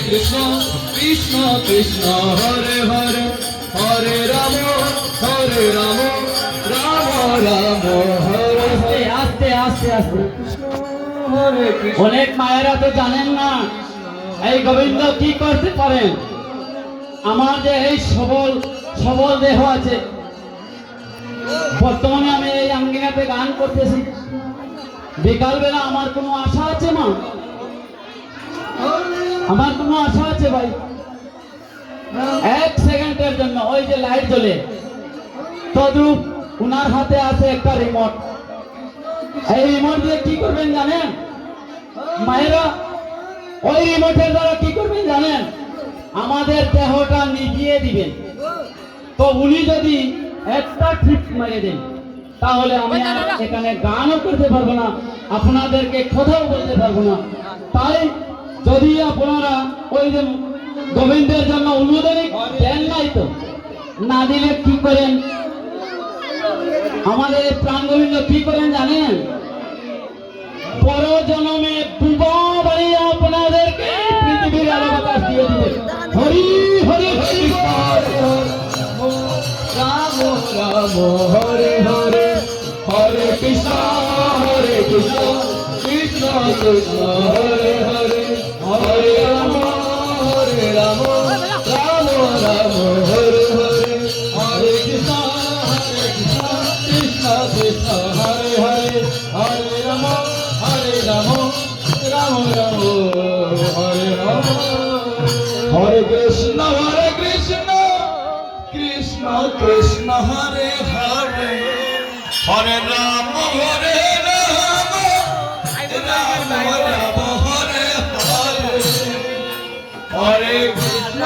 কৃষ্ণ কৃষ্ণ কৃষ্ণ হরে হরে হরে রাম রাম রাম হরে হরে। আস্তে আস্তে আস্তে হরে কৃষ্ণ। অনেক মায়েরা তো জানেন না এই গোবিন্দ কি করতে পারেন। আমার যে এই সবল সবল দেহ আছে, বর্তমানে আমি এই আঙ্গিনাতে গান করতেছি, বিকালবেলা আমার কোনো আশা আছে মা? আমার কোনো আশা আছে ভাই? এক সেকেন্ডের জন্য ওই যে লাইট জ্বলে, তদ্রুপ উনার হাতে আছে একটা রিমোট। এই রিমোট দিয়ে কি করবেন জানেন মায়েরা? ওই রিমোটের দ্বারা কি করবেন জানেন? আমাদের দেহটা নিভিয়ে দিবেন। তো উনি যদি একটা ঠিক মেরে দেন, তাহলে আমি আর এখানে গানও করতে পারবো না, আপনাদেরকে কথাও বলতে পারবো না। তাই যদি আপনারা ওই যে গোবিন্দের জন্য অনুমোদনী দেন নাই, তো না দিলে কি করেন? আমাদের প্রাণ গোবিন্দ কি করেন জানেন? পর জন্মে বুবা বানিয়ে আপনাদেরকে পৃথিবীর আলো বাতাস দিয়ে দিবে। হরি হরি হরি রাম রাম হরে হরে হরে কৃষ্ণ কৃষ্ণ কৃষ্ণ হরে হরে হরে রাম রাম রাম হরে হরে হরে কৃষ্ণ কৃষ্ণ কৃষ্ণ হরে হরে হরে রাম রাম রাম হরে হরে। হরে কৃষ্ণ কৃষ্ণ কৃষ্ণ হরে হরে হরে রাম হরে রাম রাম রাম হরে হরে হরে কৃষ্ণ